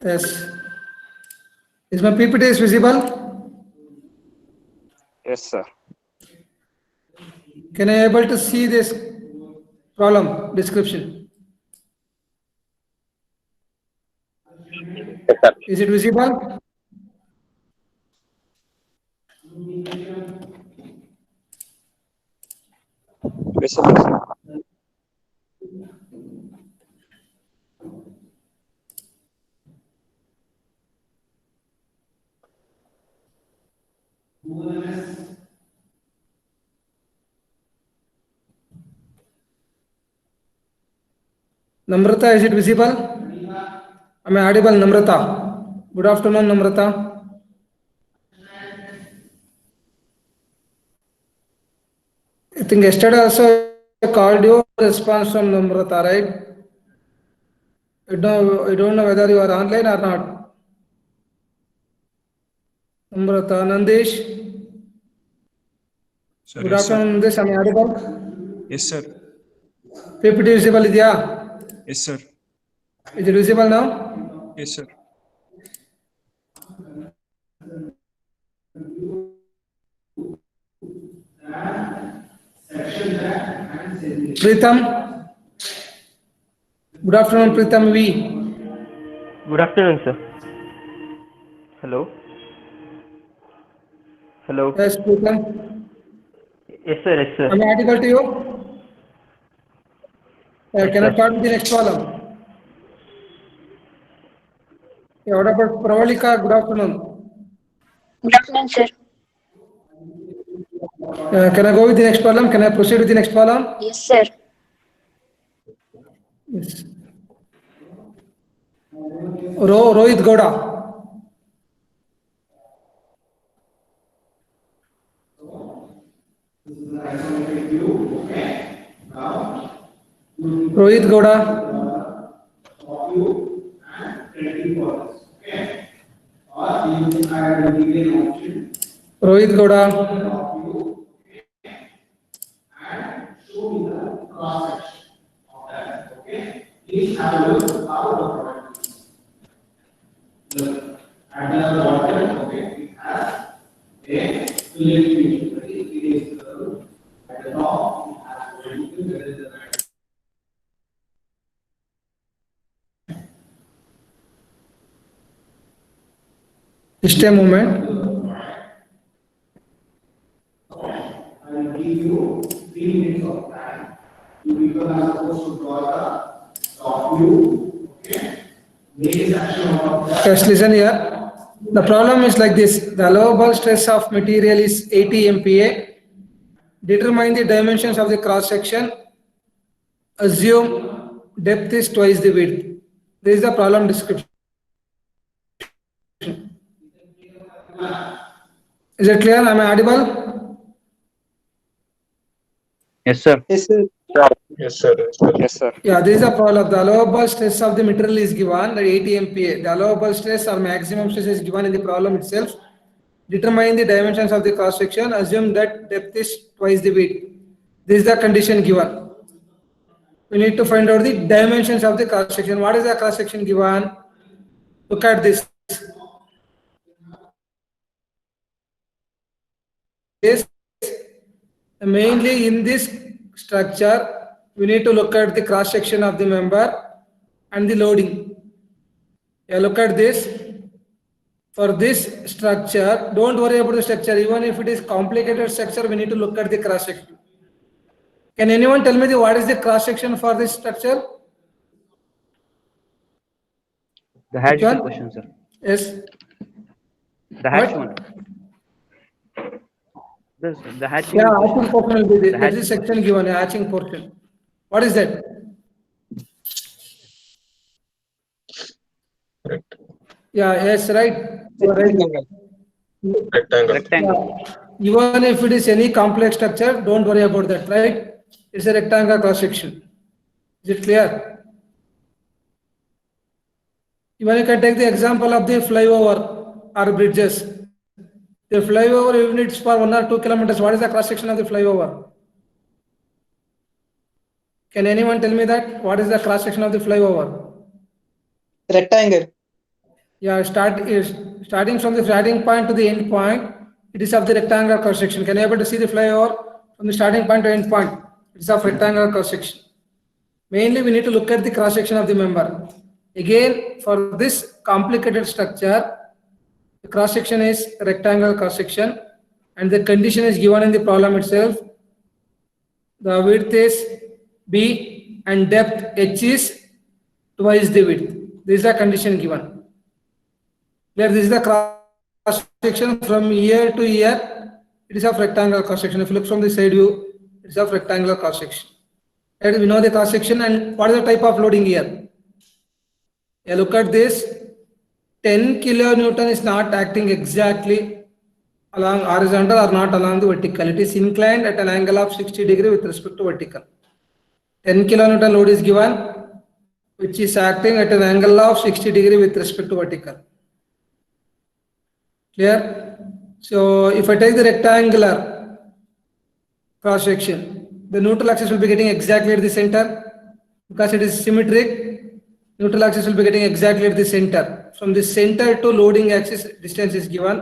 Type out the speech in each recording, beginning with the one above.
Yes. Is my PPT is visible? Yes, sir. Can I able to see this problem description? Yes, sir. Is it visible? Visible, sir. Namrata, is it visible? Am I audible, Namrata? Good afternoon, Namrata. I think yesterday also I called you, response from Namrata, right? I don't know whether you are online or not. Namrata, Nandesh. Sir, Good yes, sir. afternoon, Nandesh. Am I audible? Yes, sir. PPT visible, idea? Yes, sir. Is it visible now? Yes, sir. Pritam. Good afternoon, Pritam V. Good afternoon, sir. Hello. Hello. Yes, Pritam. Yes, sir. Yes, sir. Am I audible to you? Yes, Can I sir. start with the next column? What about Pravalika? Good afternoon. Good afternoon, sir. Can I go with the next column? Can I proceed with the next column? Yes, sir. Yes. Rohit Gowda. Rohit Gowda. Rohit Gowda. Just a moment. Just listen here. The problem is like this. The allowable stress of material is 80 MPa. Determine the dimensions of the cross section. Assume depth is twice the width. This is the problem description. Is it clear? Am I audible? Yes, sir. Yes, sir. Yes, sir. Yeah, this is the problem. The allowable stress of the material is given, the 80 MPa. The allowable stress or maximum stress is given in the problem itself. Determine the dimensions of the cross section. Assume that depth is twice the width. This is the condition given. We need to find out the dimensions of the cross section. What is the cross section given? Look at this. Mainly in this structure, we need to look at the cross section of the member and the loading. Yeah, look at this. For this structure, don't worry about the structure. Even if it is complicated structure, we need to look at the cross section. Can anyone tell me what is the cross section for this structure? The hatched one? question, sir. Yes. The hatched What? one. The hatching. Yeah, question. hatching portion will be there. The There is a hatching section given, a hatching portion. What is that? Yeah, yes, right. You are right. rectangle. Yeah. Even if it is any complex structure, don't worry about that, right? It's a rectangular cross section. Is it clear? Even you can take the example of the flyover or bridges. The flyover units for 1 or 2 kilometers. What is the cross section of the flyover? Can anyone tell me that? What is the cross section of the flyover? Rectangle. Yeah, starting from the starting point to the end point, it is of the rectangular cross section. Can you able to see the flyover from the starting point to end point? It is of rectangular cross section. Mainly, we need to look at the cross section of the member. Again, for this complicated structure, the cross section is rectangular cross section, and the condition is given in the problem itself. The width is B and depth H is twice the width. This is the condition given. Here, this is the cross section from ear to ear. It is of rectangular cross section. If you look from the side view, it is of rectangular cross section. And we know the cross section and what is the type of loading here. Yeah, look at this. 10 kilonewton is not acting exactly along horizontal or not along the vertical. It is inclined at an angle of 60 degree with respect to vertical. 10 kilonewton load is given, which is acting at an angle of 60 degree with respect to vertical. Clear? So if I take the rectangular cross section, the neutral axis will be getting exactly at the center because it is symmetric. Neutral axis will be getting exactly at the center. From the center to loading axis, distance is given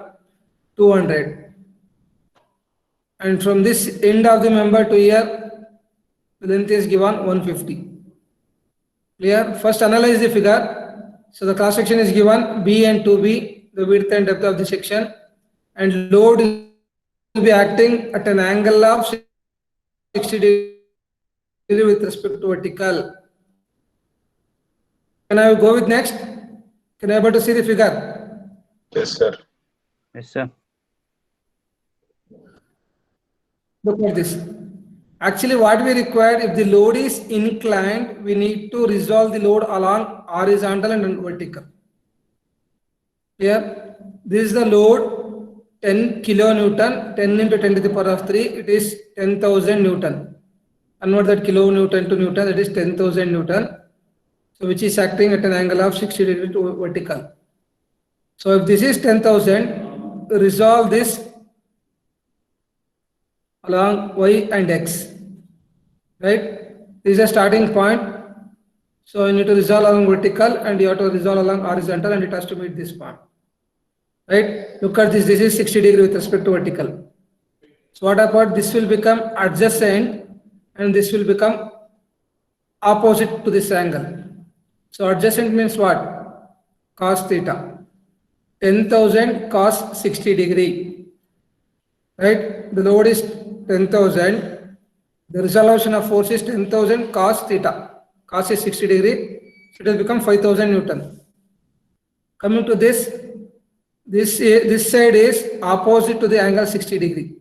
200. And from this end of the member to here, the length is given 150. Clear? First analyze the figure. So the cross section is given B and 2B. The width and depth of the section, and load will be acting at an angle of 60 degree with respect to vertical. Can I go with next? Can I able to see the figure? Yes, sir. Yes, sir. Look at this. Actually, what we require, if the load is inclined, we need to resolve the load along horizontal and vertical. Here, this is the load 10 kilonewton, 10 into 10 to the power of 3, it is 10,000 Newton. Convert that kilonewton to Newton, it is 10,000 Newton. So, which is acting at an angle of 60 degree to vertical. So, if this is 10,000, resolve this along Y and X, right? This is a starting point. So, you need to resolve along vertical and you have to resolve along horizontal and it has to meet this point. Right? Look at this. This is 60 degree with respect to vertical. So what about this will become adjacent and this will become opposite to this angle. So adjacent means what? Cos theta. 10,000 cos 60 degree. Right? The load is 10,000. The resolution of force is 10,000 cos theta. Cos is 60 degree. So it will become 5,000 Newton. Coming to this. This side is opposite to the angle 60 degree.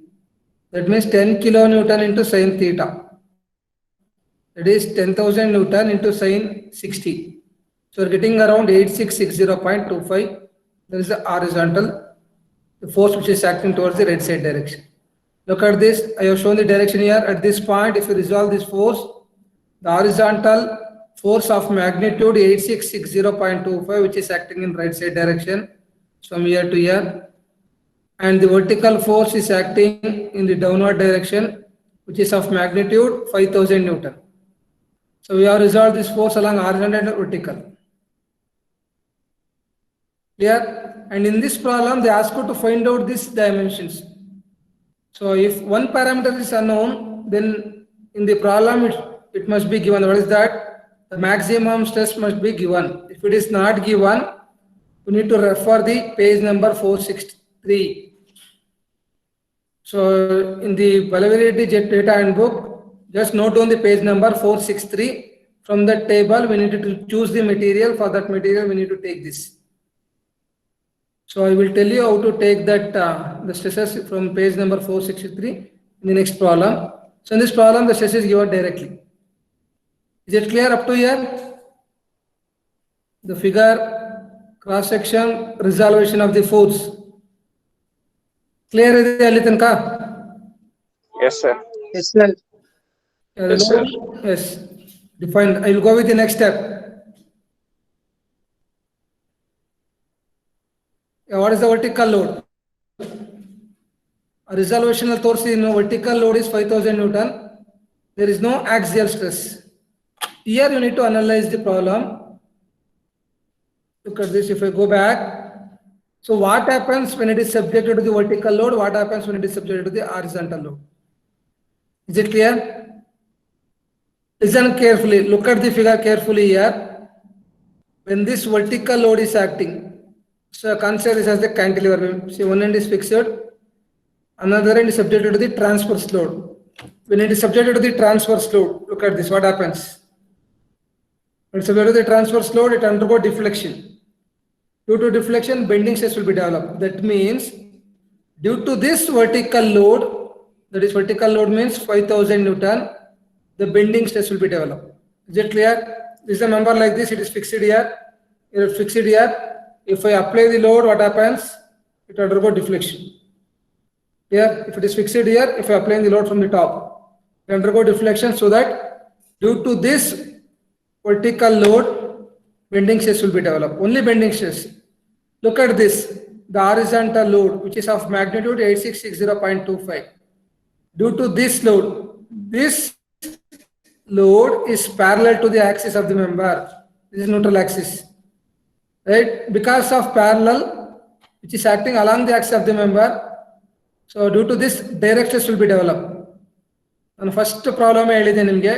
That means 10 kilonewton into sin theta. That is 10,000 Newton into sin 60. So we're getting around 8660.25. There is the horizontal, the force which is acting towards the right side direction. Look at this. I have shown the direction here. At this point, if you resolve this force, the horizontal force of magnitude 8660.25, which is acting in right side direction, from here to here, and the vertical force is acting in the downward direction, which is of magnitude 5,000 Newton. So we have resolved this force along horizontal and vertical. Clear? And in this problem, they ask you to find out these dimensions. So if one parameter is unknown, then in the problem it must be given. What is that? The maximum stress must be given. If it is not given, we need to refer the page number 463. So in the Balavirity Jet Data Handbook, just note down the page number 463. From that table, we need to choose the material. For that material, we need to take this. So I will tell you how to take that the stresses from page number 463 in the next problem. So in this problem, the stress is given directly. Is it clear up to here? The figure, cross section, resolution of the force. Clear is the Yes, sir. Yes, sir. Yes, sir. Yes, defined. I will go with the next step. What is the vertical load? A resolution force in vertical load is 5,000 Newton. There is no axial stress. Here you need to analyze the problem. Look at this. If I go back, so what happens when it is subjected to the vertical load? What happens when it is subjected to the horizontal load? Is it clear? Listen carefully. Look at the figure carefully here. When this vertical load is acting, so consider this as the cantilever beam. See, one end is fixed, another end is subjected to the transverse load. When it is subjected to the transverse load, look at this. What happens? When it's subjected to the transverse load, it undergoes deflection. Due to deflection, bending stress will be developed. That means, due to this vertical load, that is vertical load means 5000 Newton, the bending stress will be developed. Is it clear? This is a number like this, it is fixed here. It is fixed here. If I apply the load, what happens? It undergoes deflection. Here, if it is fixed here, if I apply the load from the top, it undergoes deflection, so that due to this vertical load, bending stress will be developed. Only bending stress. Look at this. The horizontal load, which is of magnitude 8660.25. Due to this load is parallel to the axis of the member. This is neutral axis. Right? Because of parallel, which is acting along the axis of the member, so due to this, direct stress will be developed. And first problem I ಹೇಳಿದೆ ನಿಮಗೆ.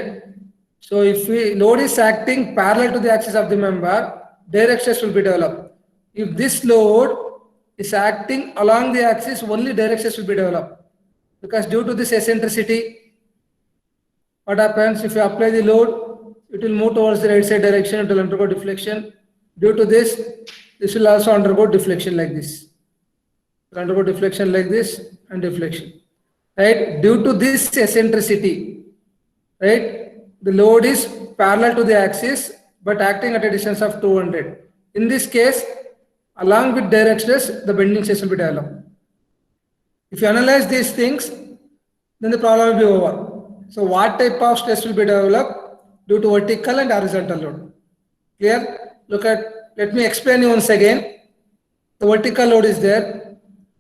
So if load is acting parallel to the axis of the member, direct stress will be developed. If this load is acting along the axis, only direct stress will be developed. Because due to this eccentricity, what happens if you apply the load, it will move towards the right side direction, it will undergo deflection. Due to this will also undergo deflection like this. It will undergo deflection like this and deflection. Right? Due to this eccentricity, right? The load is parallel to the axis but acting at a distance of 200. In this case, along with direct stress, the bending stress will be developed. If you analyze these things, then the problem will be over. So what type of stress will be developed due to vertical and horizontal load? Clear? Let me explain you once again. The vertical load is there.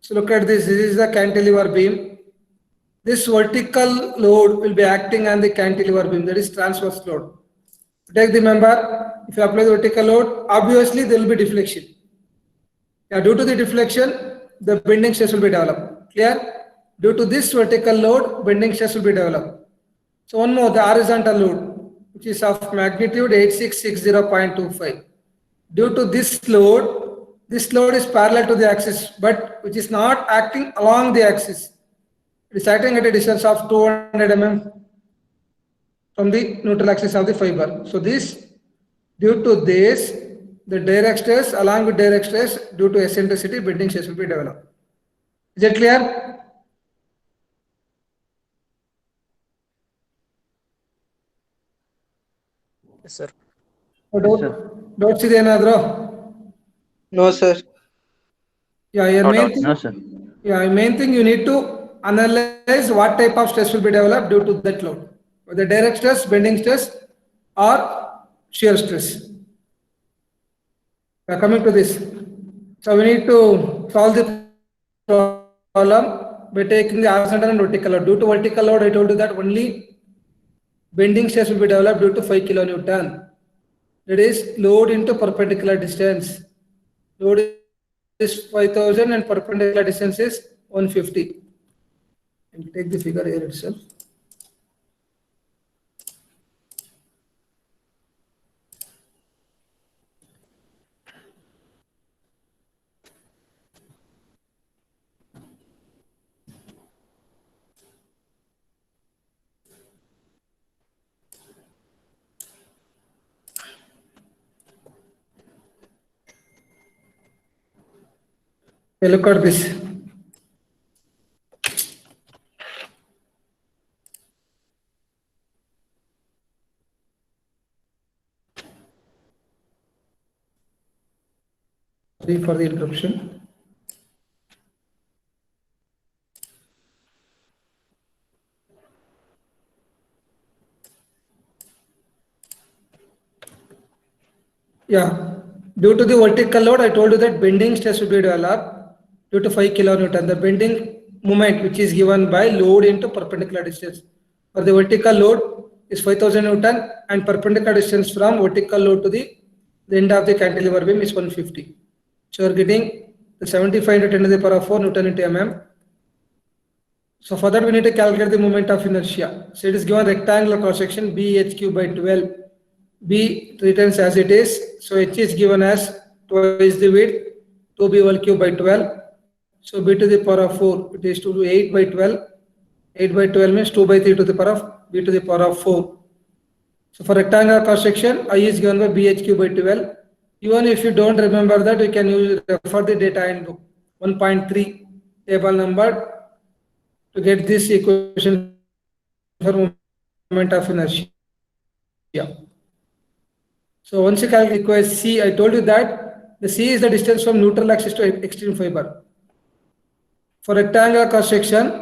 So look at this. This is the cantilever beam. This vertical load will be acting on the cantilever beam, that is transverse load. Take the member, if you apply the vertical load, obviously there will be deflection. Yeah, due to the deflection, the bending stress will be developed. Clear? Due to this vertical load, bending stress will be developed. So one more, the horizontal load, which is of magnitude 8660.25. Due to this load is parallel to the axis, but which is not acting along the axis. It is acting at a distance of 200 mm from the neutral axis of the fiber. So due to this, the direct stress along with direct stress due to eccentricity, bending stress will be developed. Is it clear? Yes, sir. Don't see the another. No, sir. Yeah, your main thing, No, sir. yeah, main thing you need to analyze what type of stress will be developed due to that load, whether direct stress, bending stress, or shear stress. We are coming to this. So we need to solve the problem by taking the horizontal and vertical load. Due to vertical load, I told you that only bending stress will be developed due to 5 kilonewton. That is load into perpendicular distance. Load is 5000 and perpendicular distance is 150. I will take the figure here itself. Okay, look at this. Sorry for the interruption. Yeah, due to the vertical load, I told you that bending stress will be developed due to 5 kilonewton. The bending moment which is given by load into perpendicular distance. For the vertical load is 5000 Newton and perpendicular distance from vertical load to the The end of the cantilever beam is 150. So you're getting the 75 into 10 to the power of 4 Newton into mm. So for that we need to calculate the moment of inertia. So it is given rectangular cross section BH cube by 12. B returns as it is. So H is given as twice the width, 2B whole cube by 12. So B to the power of 4, it is 2 to 8 by 12. 8 by 12 means 2 by 3 to the power of B to the power of 4. So for rectangular cross section, I is given by BH cube by 12. Even if you don't remember that, you can refer the data in book 1.3 table number to get this equation for moment of inertia. So once you calculate equation C, I told you that the C is the distance from neutral axis to extreme fiber. For rectangular cross section,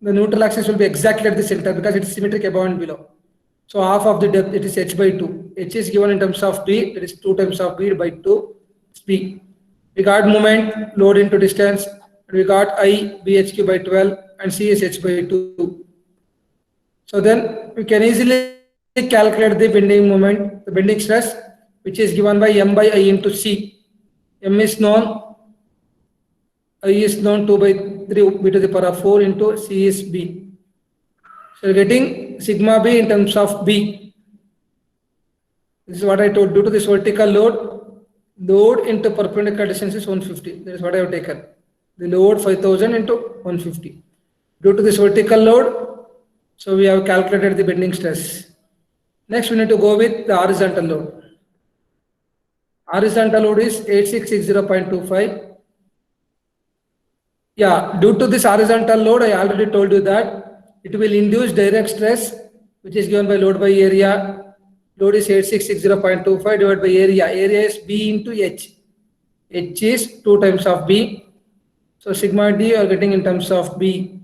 the neutral axis will be exactly at the center because it is symmetric above and below. So half of the depth, it is h by 2. H is given in terms of b, that is 2 times of b by 2 is b. We got moment, load into distance, and we got I, bhq by 12, and c is h by 2. So then we can easily calculate the bending moment, the bending stress, which is given by m by I into c. M is known, I is known 2 by 3 b to the power of 4 into c is b. So you're getting sigma b in terms of b. This is what I told. Due to this vertical load into perpendicular distance is 150. That is what I have taken. The load 5000 into 150. Due to this vertical load, so we have calculated the bending stress. Next, we need to go with the horizontal load. Horizontal load is 8660.25. Yeah, due to this horizontal load, I already told you that it will induce direct stress, which is given by load by area. Load is 8660.25 divided by area. Area is B into H. H is 2 times of B. So sigma D you are getting in terms of B.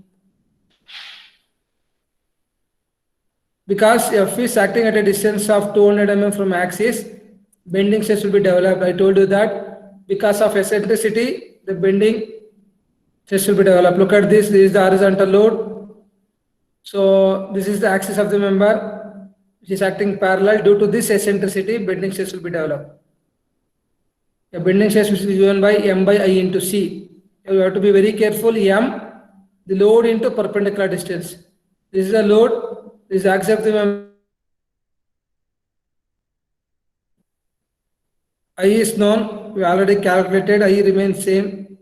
Because F is acting at a distance of 200 mm from axis, bending stress will be developed. I told you that because of eccentricity, the bending stress will be developed. Look at this. This is the horizontal load. So this is the axis of the member, which is acting parallel. Due to this eccentricity, bending stress will be developed. The bending stress will be given by m by I into c. You have to be very careful. M, the load into perpendicular distance. This is the load. This is the axis of the member. I is known. We already calculated. I remains same.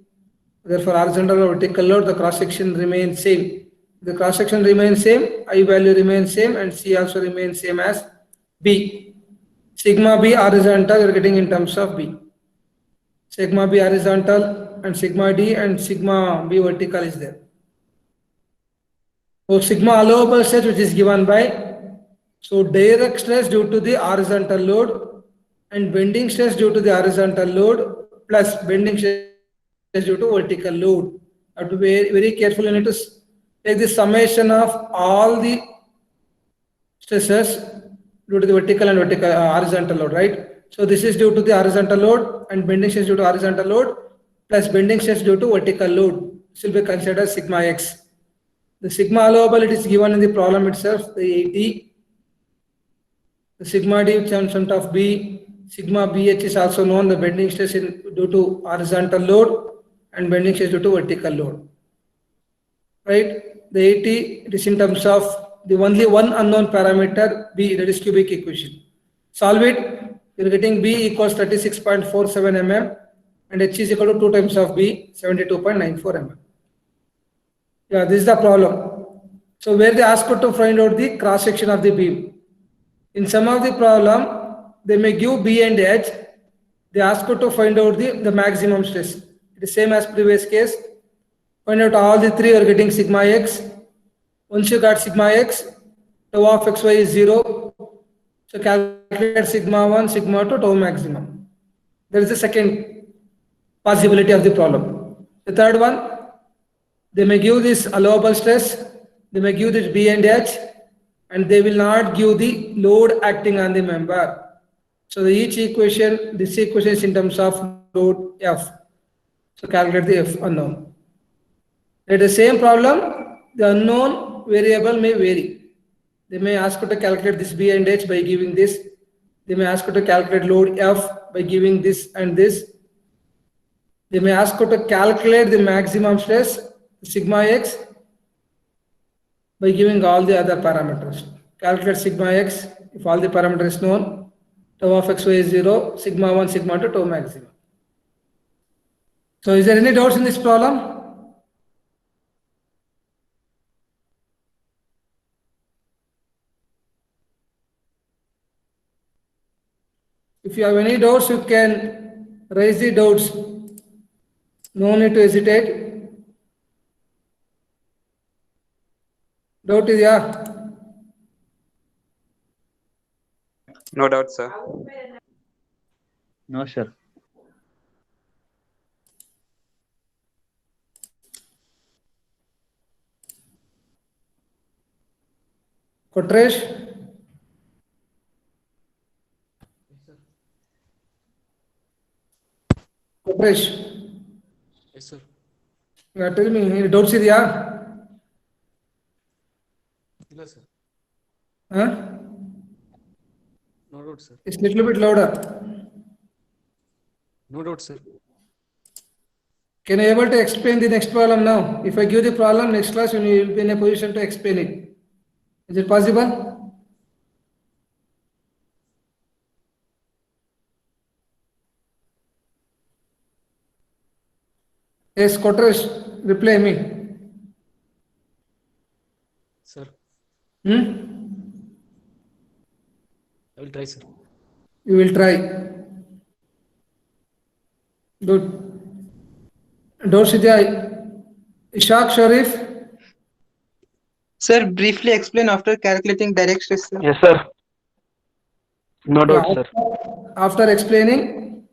Therefore, horizontal or vertical load, the cross section remains same. The cross section remains same, I value remains same, and C also remains same as B. Sigma B horizontal you are getting in terms of B. Sigma B horizontal and sigma D and sigma B vertical is there. So sigma allowable stress which is given by, so direct stress due to the horizontal load and bending stress due to the horizontal load plus bending stress due to vertical load. You have to be very careful. You need to take the summation of all the stresses due to the vertical and horizontal load, right? So this is due to the horizontal load and bending stress due to horizontal load plus bending stress due to vertical load. This will be considered sigma x. The sigma allowable, it is given in the problem itself, the 80. The sigma D which is in front of B, sigma BH is also known, the bending stress due to horizontal load and bending stress due to vertical load. Right? The 80, it is in terms of the only one unknown parameter, B, that is cubic equation. Solve it, you are getting B equals 36.47 mm and H is equal to 2 times of B, 72.94 mm. Yeah, this is the problem. So where they ask you to find out the cross section of the beam. In some of the problem, they may give B and H. They ask you to find out the maximum stress. It is same as previous case. Find out all the three, you are getting sigma x. Once you got sigma x, tau of xy is 0. So calculate sigma 1, sigma 2, tau maximum. That is the second possibility of the problem. The third one, they may give this allowable stress, they may give this B and H, and they will not give the load acting on the member. So each equation, this equation is in terms of load F. So calculate the F unknown. At the same problem, the unknown variable may vary. They may ask you to calculate this B and H by giving this. They may ask you to calculate load F by giving this and this. They may ask you to calculate the maximum stress, sigma x, by giving all the other parameters. Calculate sigma x, if all the parameters is known, tau of xy is 0, sigma 1, sigma 2, tau maximum. So is there any doubts in this problem? If you have any doubts, you can raise the doubts. No need to hesitate. Doubt is yeah. No doubt, sir. No, sir. Kotresh? Kotresh? Yes, sir. Tell me, any doubts is yeah? No, sir. Huh? No doubt, sir. It's little bit louder. No doubt, sir. Can you able to explain the next problem now? If I give the problem next class, you will be in a position to explain it. Is it possible? Yes, Kotresh, reply me. Sir, Hmm? I will try, sir. You will try. Good. Dorshidya, Ishaq Sharif, Sir, briefly explain after calculating direct stress, sir. Yes, sir. No doubt, sir. after explaining,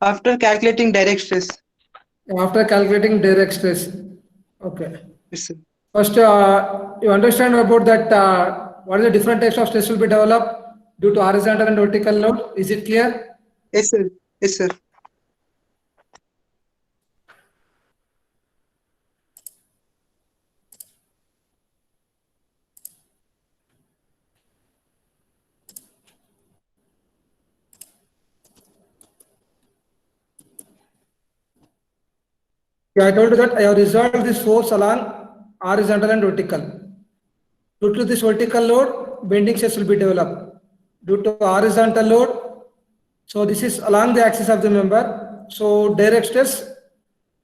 After calculating direct stress. after calculating direct stress. Okay. Yes, sir. First, you understand about that, what are the different types of stress will be developed due to horizontal and vertical load? Is it clear? Yes, sir. Yes, sir. Yeah, I told you that I have resolved this force along horizontal and vertical. Due to this vertical load, bending stress will be developed. Due to horizontal load, so this is along the axis of the member. So direct stress,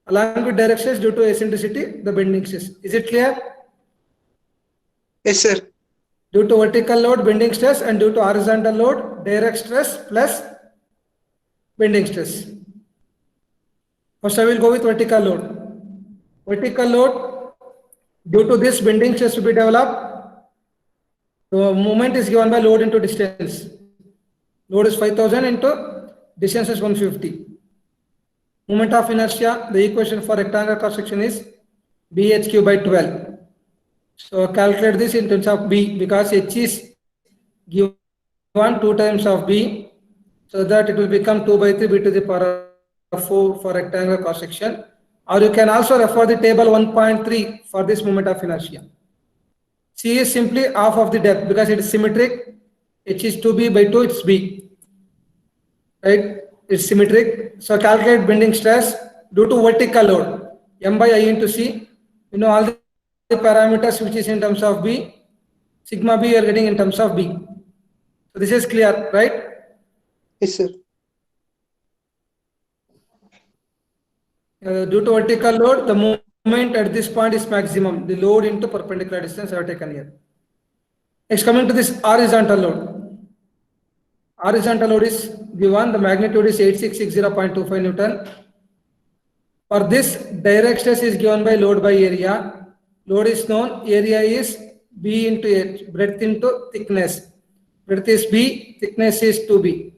along with direct stress due to eccentricity, the bending stress. Is it clear? Yes, sir. Due to vertical load, bending stress, and due to horizontal load, direct stress plus bending stress. First, I will go with vertical load. Vertical load, due to this bending stress to be developed, the moment is given by load into distance. Load is 5000 into distance is 150. Moment of inertia, the equation for rectangular cross section is BHQ by 12. So calculate this in terms of B because H is given 2 times of B, so that it will become 2 by 3 B to the power of 4 for rectangular cross section. Or you can also refer the table 1.3 for this moment of inertia. C is simply half of the depth because it is symmetric. H is 2B by 2, it's B. Right? It's symmetric. So calculate bending stress due to vertical load. M by I into C. You know all the parameters which is in terms of B. Sigma B you are getting in terms of B. So this is clear, right? Yes, sir. Due to vertical load, the moment at this point is maximum. The load into perpendicular distance I have taken here. Next, coming to this horizontal load. Horizontal load is given, the magnitude is 8660.25 Newton. For this, direct stress is given by load by area. Load is known, area is B into H, breadth into thickness. Breadth is B, thickness is 2B.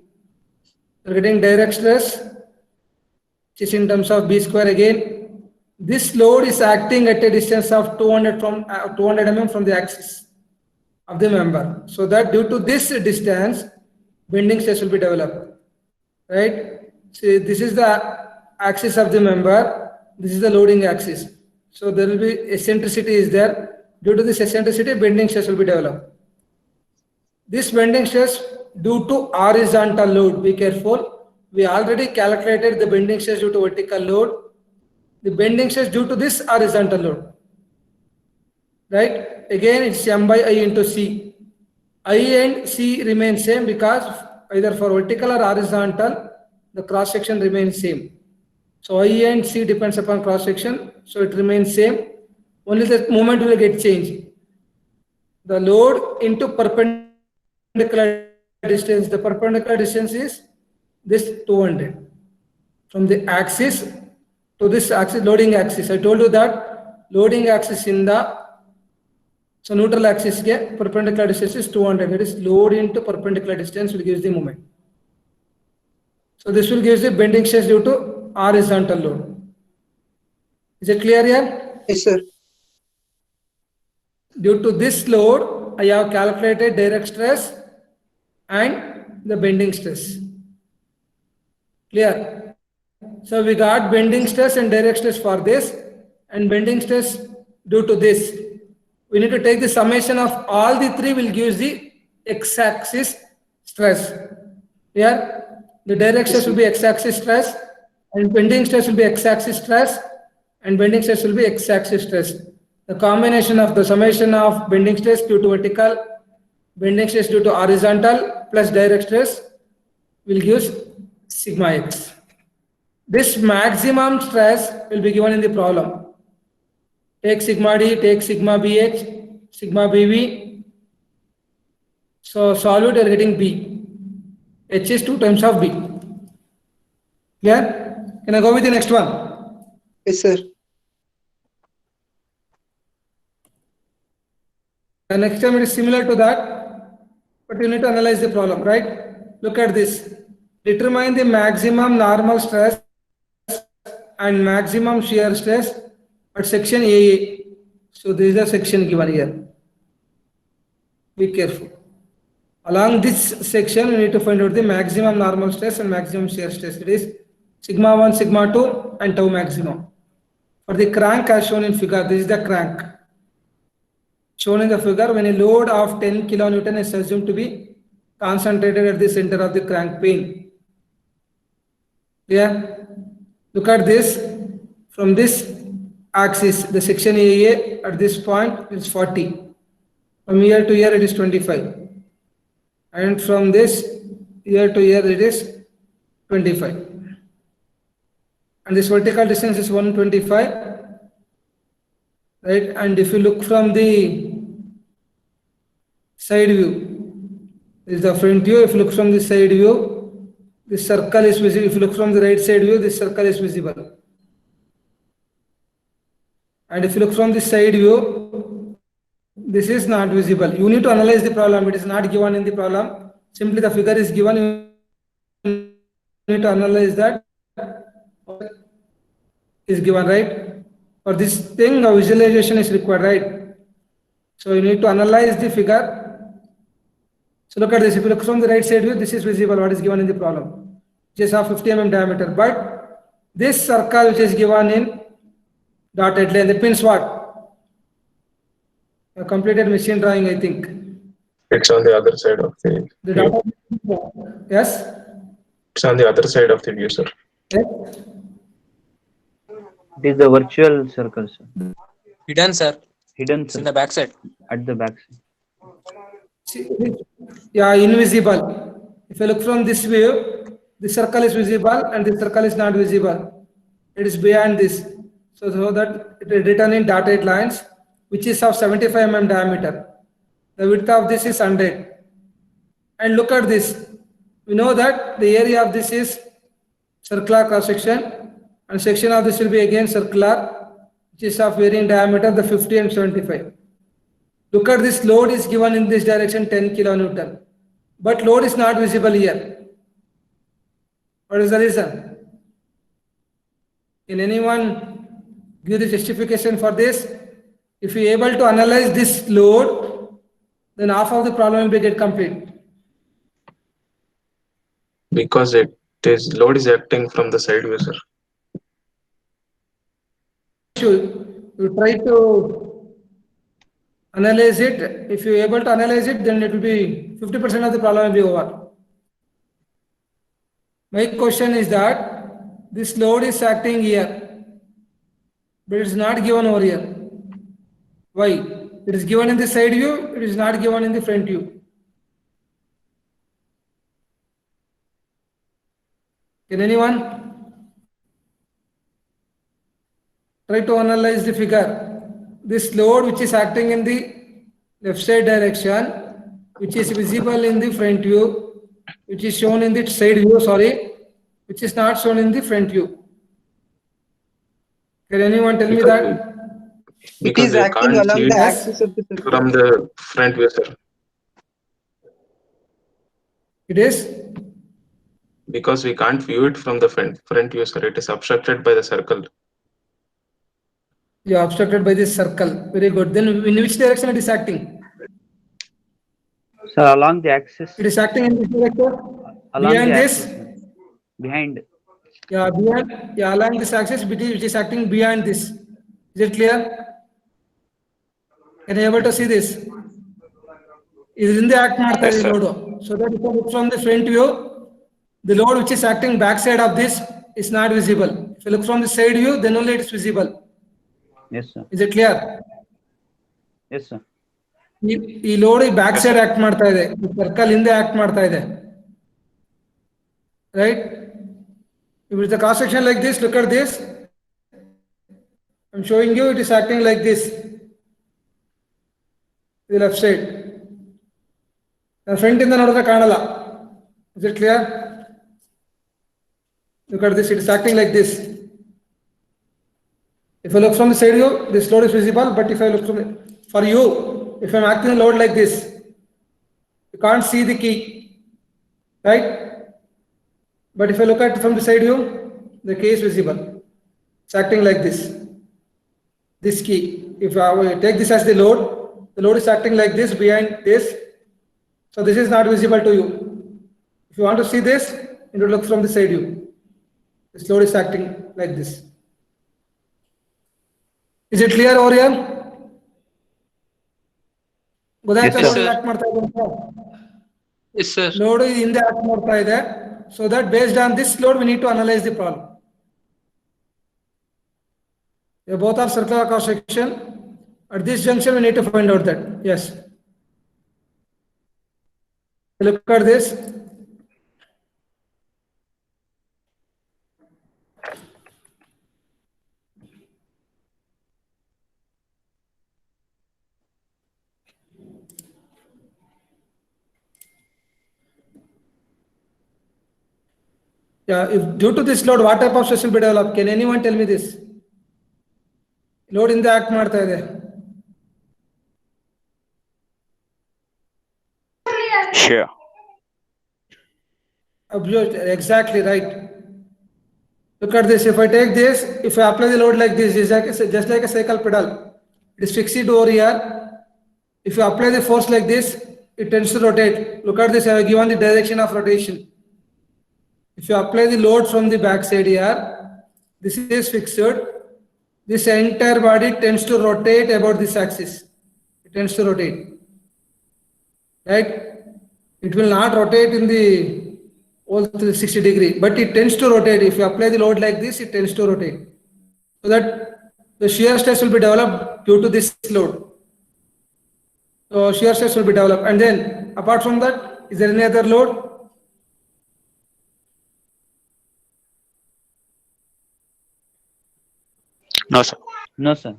We are getting direct stress, which is in terms of B square again. This load is acting at a distance of 200 mm from the axis of the member. So that due to this distance, bending stress will be developed. Right? See, this is the axis of the member. This is the loading axis. So there will be eccentricity is there. Due to this eccentricity, bending stress will be developed. This bending stress due to horizontal load. Be careful. We already calculated the bending stress due to vertical load. The bending stress due to this horizontal load. Right? Again, it's M by I into C. I and C remain same because either for vertical or horizontal, the cross section remains same. So I and C depends upon cross section, so it remains same. Only the moment will get changed. The load into perpendicular distance. The perpendicular distance is this 200 from the axis to this axis, loading axis. I told you that loading axis in the neutral axis ke perpendicular distance is 200. That is load into perpendicular distance will give the moment. So this will give the bending stress due to horizontal load. Is it clear here? Yes, sir. Due to this load, I have calculated direct stress and the bending stress. Clear? So we got bending stress and direct stress for this, and bending stress due to this. We need to take the summation of all the three will give the x-axis stress. Here, the direct stress will be x-axis stress, and bending stress will be x-axis stress, and bending stress will be x-axis stress. The combination of the summation of bending stress due to vertical, bending stress due to horizontal, plus direct stress will give sigma x. This maximum stress will be given in the problem. Take sigma d, take sigma bh, sigma bv. So solve it, you are getting b. H is 2 times of b. Clear? Can I go with the next one? Yes, sir. The next time it is similar to that, but you need to analyze the problem, right? Look at this. Determine the maximum normal stress and maximum shear stress at section AA. So this is the section given here. Be careful. Along this section, we need to find out the maximum normal stress and maximum shear stress. It is sigma 1, sigma 2 and tau maximum. For the crank as shown in figure, this is the crank. Shown in the figure, when a load of 10 kilonewton is assumed to be concentrated at the center of the crank pin. Yeah. Look at this. From this axis, the section AA at this point is 40. From here to here it is 25. And from this here to here it is 25. And this vertical distance is 125. Right? And if you look from the side view, this is the front view. If you look from the side view, this circle is visible. If you look from the right side view, this circle is visible. And if you look from the side view, this is not visible. You need to analyze the problem. It is not given in the problem. Simply the figure is given. You need to analyze that. Is given, right? For this thing, a visualization is required, right? So you need to analyze the figure. So look at this. If you look from the right side view, this is visible. What is given in the problem? Which is of 50 mm diameter. But this circle which is given in dotted line, that means what? A completed machine drawing, I think. It's on the other side of the The view. dotted, yes? It's on the other side of the view, sir. Yes? It is the virtual circle, sir. Hidden, sir. Hidden, It's in sir, the back side. at the back side. See, yeah, invisible. If you look from this view, the circle is visible and the circle is not visible. It is beyond this. So that it is written in dotted lines, which is of 75 mm diameter. The width of this is 100. And look at this. We know that the area of this is circular cross section, and section of this will be again circular, which is of varying diameter, the 50 and 75. Look at this, load is given in this direction 10 kilonewton, but load is not visible here. What is the reason? Can anyone give the justification for this? If you are able to analyze this load, then half of the problem will be get complete. Because load is acting from the side view, sir. You try to Analyze it. If you're able to analyze it, then it will be 50% of the problem will be over. My question is that this load is acting here, but it's not given over here. Why? It is given in the side view, it is not given in the front view. Can anyone try to analyze the figure? This load which is acting in the left side direction, which is visible in the front view, which is shown in the side view, sorry, which is not shown in the front view. Can anyone tell me that? It Because is we acting can't along see the it axis of the circle. from the front view, sir. It is? Because we can't view it from the front view, sir. It is obstructed by the circle. You are obstructed by this circle. Very good. Then in which direction it is acting? Sir, along the axis. It is acting in this direction? Along Behind the this? axis. Behind. Yeah, behind, yeah, along this axis, which is acting behind this. Is it clear? Can you able to see this? It is in the act mark Yes, sir. load. So that if you look from the front view, the load which is acting backside of this is not visible. If you look from the side view, then only it is visible. Yes, sir. Is it clear? Yes, sir. ಈ load back side act ಮಾಡ್ತಾ ಇದೆ, circle ಹಿಂದೆ act ಮಾಡ್ತಾ ಇದೆ, right? If it's a cross section like this, look at this. I'm showing you it is acting like this. The left side. Front ಇಂದ ನೋಡಿದ್ರೆ ಕಾಣಲ್ಲ. Is it clear? Look at this, it is acting like this. If I look from the side view, this load is visible, but if I look from for you, if I'm acting a load like this, you can't see the key, right? But if I look at it from the side view, the key is visible. It's acting like this. This key. If I take this as the load is acting like this behind this. So this is not visible to you. If you want to see this, you look from the side view. This load is acting like this. Is it clear over here? ಗೊತ್ತಾಯ್ತಾ Yes, load sir. act ಮಾಡ್ತಾ ಇದೆ ಅಂತ? Yes, sir. Load ಹಿಂದೆ act ಮಾಡ್ತಾ ಇದೆ. So that based on this load, we need to analyze the problem. They both are circular cross section. At this junction, we need to find out that. Yes. Look at this. Yeah, if due to this load, what type of stress will be developed? Can anyone tell me this? Load in the act ಮಾಡ್ತಾ ಇದೆ. Sure. Exactly right. Look at this. If I take this, if I apply the load like this, it's just like a cycle pedal. It is fixed over here. If you apply the force like this, it tends to rotate. Look at this. I have given the direction of rotation. If you apply the load from the back side here, this is fixed. This entire body tends to rotate about this axis. It tends to rotate. Right? It will not rotate in the whole 360 degree, but it tends to rotate. If you apply the load like this, it tends to rotate. So that the shear stress will be developed due to this load. So shear stress will be developed. And then apart from that, is there any other load? No, sir. No, sir.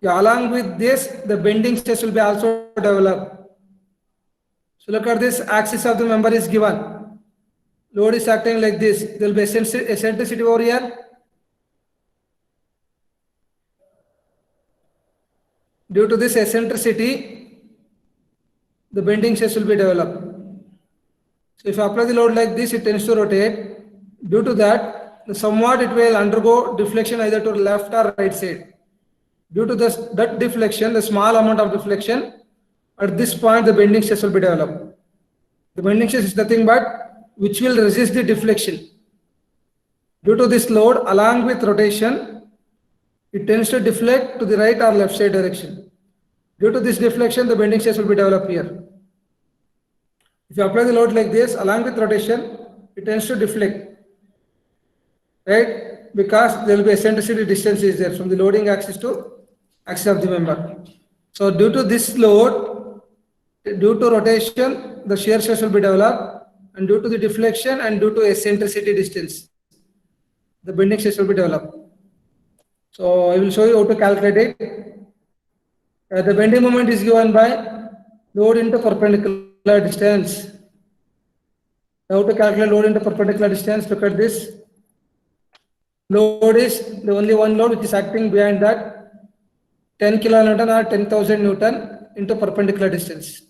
Yeah, along with this, the bending stress will be also developed. So look at this, axis of the member is given. Load is acting like this. There will be eccentricity over here. Due to this eccentricity, the bending stress will be developed. So if you apply the load like this, it tends to rotate. Due to that, somewhat it will undergo deflection either to the left or right side. Due to that deflection, the small amount of deflection, at this point the bending stress will be developed. The bending stress is nothing but which will resist the deflection. Due to this load, along with rotation, it tends to deflect to the right or left side direction. Due to this deflection, the bending stress will be developed here. If you apply the load like this, along with rotation, it tends to deflect, right? Because there will be eccentricity distance is there from the loading axis to axis of the member. So due to this load, due to rotation, the shear stress will be developed, and due to the deflection and due to eccentricity distance, the bending stress will be developed. So I will show you how to calculate it. The bending moment is given by load into perpendicular distance. How to calculate load into perpendicular distance? Look at this. Load is the only one load which is acting behind that 10 kilonewton or 10,000 Newton into perpendicular distance.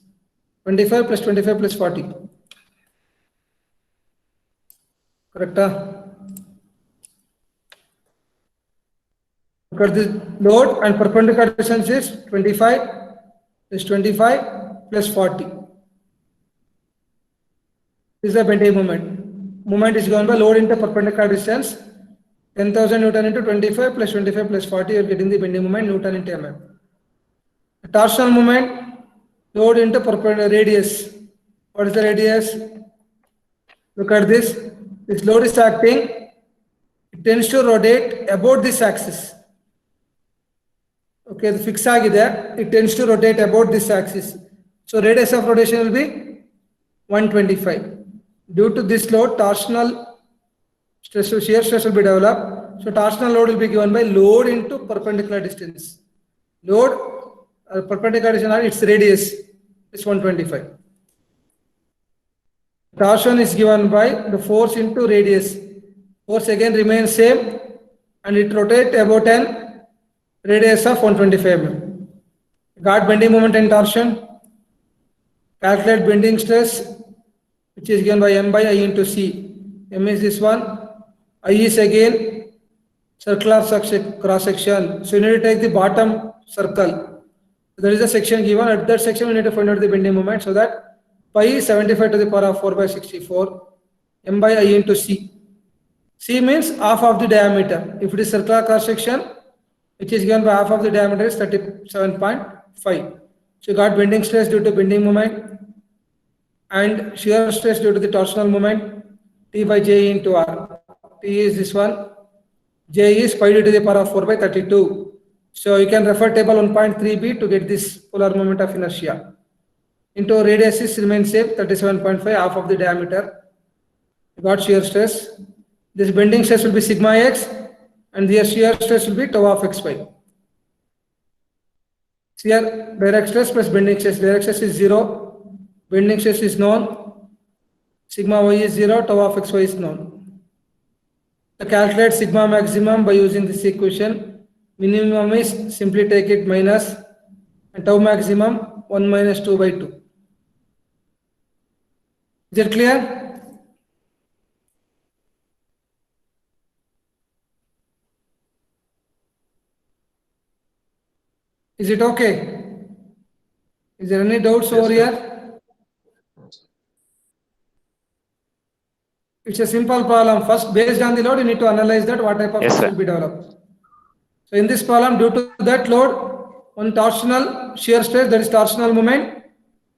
25 plus 25 plus 40. Correct? Look at this load and perpendicular distance is 25 plus 25 plus 40. This is the bending moment. Moment is given by load into perpendicular distance. 10,000 Newton into 25 plus 25 plus 40, you are getting the bending moment Newton into mm. The torsional moment, load into perpendicular radius. What is the radius? Look at this. This load is acting. It tends to rotate about this axis. Okay, the fix agide. It tends to rotate about this axis. So radius of rotation will be 125. Due to this load, torsional stress, shear stress will be developed. So torsional load will be given by load into perpendicular distance. Load perpendicular distance, its radius is 125. Torsion is given by the force into radius. Force again remains same and it rotates about an radius of 125 mm. Got bending moment and torsion. Calculate bending stress, which is given by m by I into c. M is this one. I is again circular cross section. So you need to take the bottom circle. There is a section given. At that section, we need to find out the bending moment. So that pi is 75 to the power of 4 by 64. M by I into c. C means half of the diameter. If it is circular cross section, which is given by half of the diameter is 37.5. So you got bending stress due to bending moment and shear stress due to the torsional moment. T by J into R. T is this one. J is pi d to the power of 4 by 32. So you can refer table 1.3b to get this polar moment of inertia. Into radius is remains same 37.5, half of the diameter. You got shear stress. This bending stress will be sigma x and the shear stress will be tau of xy. Here direct stress plus bending stress. Direct stress is 0. Bending stress is known. Sigma y is 0. Tau of xy is known. To calculate sigma maximum by using this equation, minimum is simply take it minus and tau maximum 1 minus 2 by 2. Is it clear? Is it okay? Is there any doubts over here? It's a simple problem. First, based on the load, you need to analyze that what type of Yes, force sir. will be developed. So in this problem, due to that load, one torsional shear stress, that is torsional moment,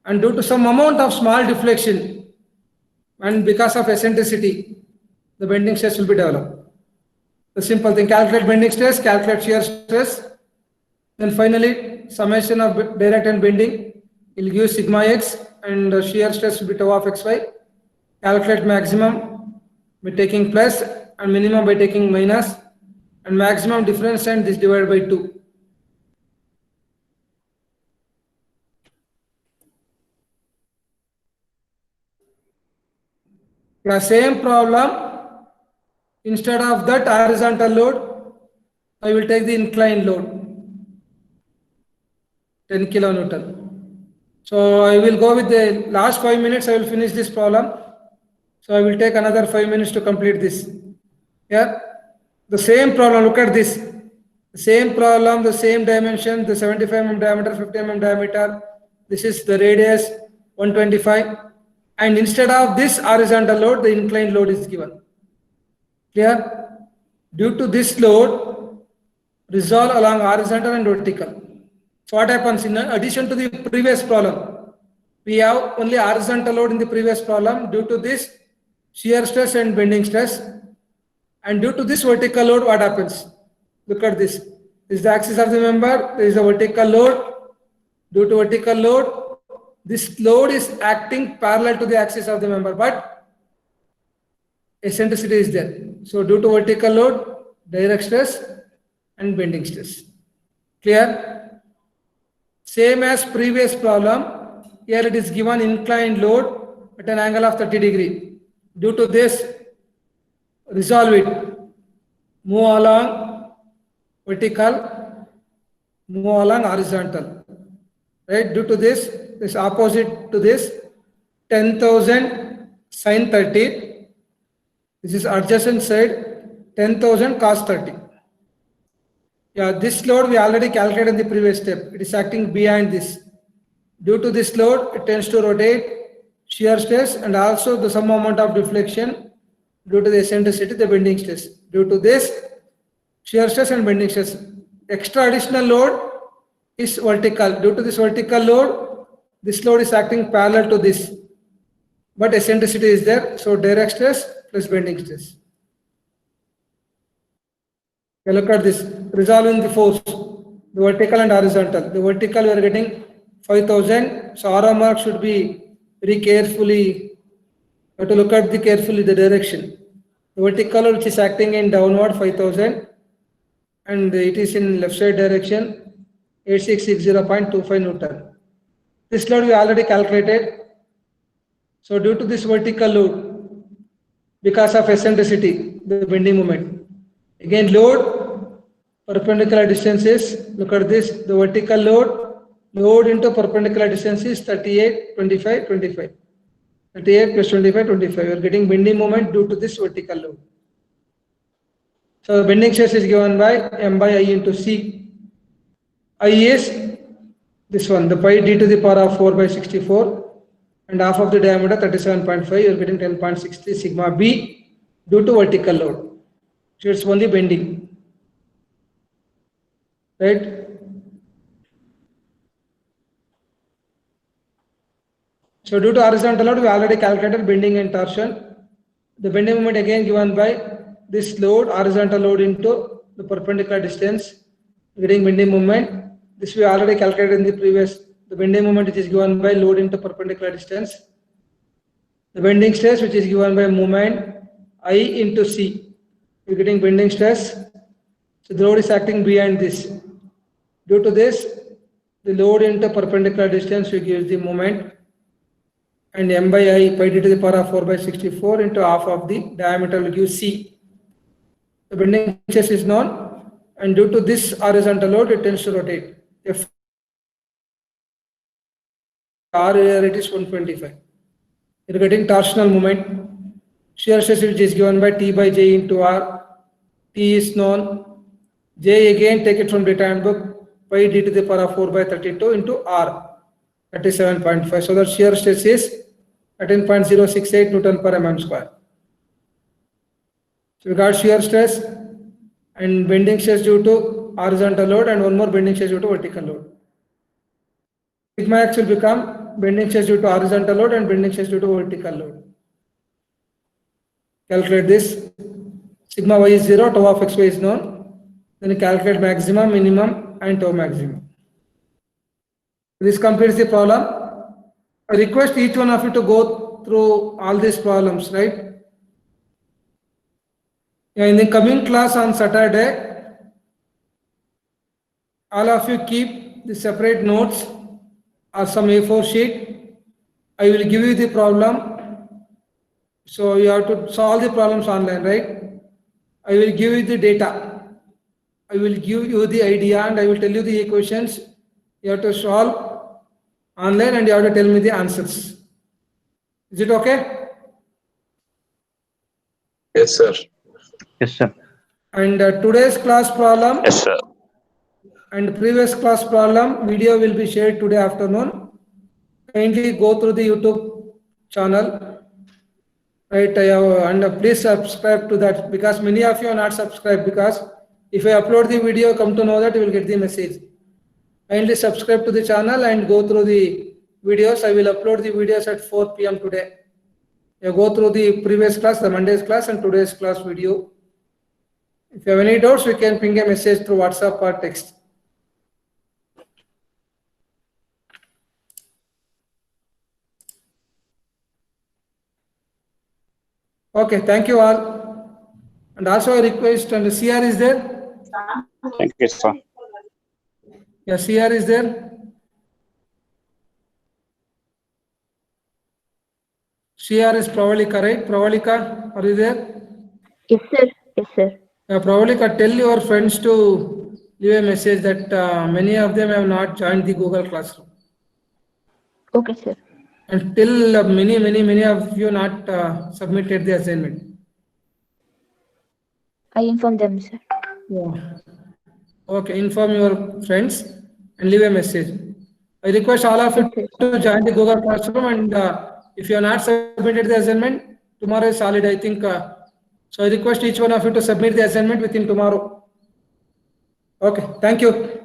and due to some amount of small deflection, and because of eccentricity, the bending stress will be developed. The simple thing, calculate bending stress, calculate shear stress, then finally summation of direct and bending will give sigma x and shear stress will be tau of xy. Calculate maximum by taking plus and minimum by taking minus, and maximum difference and this divided by 2. The same problem, instead of that horizontal load, I will take the inclined load, 10 kilonewton. So I will go with the last 5 minutes, I will finish this problem. So I will take another 5 minutes to complete this. Yeah, the same problem, look at this. The same problem, the same dimension, the 75 mm diameter, 50 mm diameter. This is the radius, 125. And instead of this horizontal load, the inclined load is given. Clear? Due to this load, resolve along horizontal and vertical. So what happens in addition to the previous problem, we have only horizontal load in the previous problem. Due to this shear stress and bending stress, and due to this vertical load, what happens? Look at this. This is the axis of the member. There is a vertical load. Due to vertical load, this load is acting parallel to the axis of the member, but eccentricity is there. So due to vertical load, direct stress and bending stress. Clear? Same as previous problem, here it is given inclined load at an angle of 30 degree. Due to this, resolve it. Move along vertical, move along horizontal. Right? Due to this opposite to this, 10,000 sin 30. This is adjacent side, 10,000 cos 30. Yeah, this load we already calculated in the previous step. It is acting behind this. Due to this load, it tends to rotate, shear stress, and also the some amount of deflection due to the eccentricity, the bending stress. Due to this, shear stress and bending stress. Extra additional load is vertical. Due to this vertical load, this load is acting parallel to this, but eccentricity is there. So direct stress plus bending stress. Okay, look at this. Resolving the force, the vertical and horizontal. The vertical we are getting 5,000. So arrow mark should be very carefully. You have to look at carefully the direction. The vertical which is acting in downward 5,000, and it is in left side direction 8660.25 Newton. This load we already calculated. So due to this vertical load, because of eccentricity, the bending moment. Again, load, perpendicular distances. Look at this. The vertical load into perpendicular distance is 38, 25, 25. 38 plus 25, 25. You are getting bending moment due to this vertical load. So the bending stress is given by M by I into C. I is this one, the pi d to the power of 4 by 64, and half of the diameter 37.5. You are getting 10.63 sigma B due to vertical load. So it's only bending, right? So due to horizontal load, we already calculated bending and torsion. The bending moment again given by this load, horizontal load into the perpendicular distance, getting bending moment. This we already calculated in the previous. The bending moment which is given by load into perpendicular distance. The bending stress which is given by moment I into C. You're getting bending stress. So the load is acting behind this. Due to this, the load into perpendicular distance will give the moment, and M by I pi d to the power of 4 by 64 into half of the diameter will give C. The bending stress is known, and due to this horizontal load, it tends to rotate. If R here it is 125. You're getting torsional moment. Shear stress which is given by T by J into R. T is known. J again take it from data handbook. Pi d to the power of 4 by 32 into R. 37.5. So that shear stress is 13.068 Newton per mm square. So we got shear stress and bending stress due to horizontal load, and one more bending stress due to vertical load. Sigma x will become bending stress due to horizontal load and bending stress due to vertical load. Calculate this. Sigma y is 0, tau of xy is known. Then you calculate maximum, minimum, and tau maximum. This completes the problem. I request each one of you to go through all these problems, right? Yeah, in the coming class on Saturday, all of you keep the separate notes or some A4 sheet. I will give you the problem. So you have to solve the problems online, right? I will give you the data. I will give you the idea and I will tell you the equations. You have to solve online and you have to tell me the answers. Is it okay? Yes, sir. Yes, sir. And today's class problem Yes, sir. and previous class problem video will be shared today afternoon. Kindly go through the YouTube channel, right? And please subscribe to that, because many of you are not subscribed, because if I upload the video, come to know that you will get the message. Kindly subscribe to the channel and go through the videos. I will upload the videos at 4 p.m. today. You go through the previous class, the Monday's class and today's class video. If you have any doubts, we can ping a message through WhatsApp or text. Okay, thank you all. And also a request, and CR is there? Thank you, sir. Yeah, CR is there? CR is Pravalika, right? Pravalika, are you there? Yes, sir. Yes, sir. Pravalika, tell your friends to leave a message that many of them have not joined the Google Classroom. Okay, sir. And till many of you not submitted the assignment. I inform them, sir. Yeah. Okay, inform your friends and leave a message. I request all of you Yes, sir. to join the Google Classroom, and if you have not submitted the assignment, tomorrow is solid, I think. So I request each one of you to submit the assignment within tomorrow. Okay, thank you.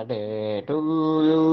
Day to you.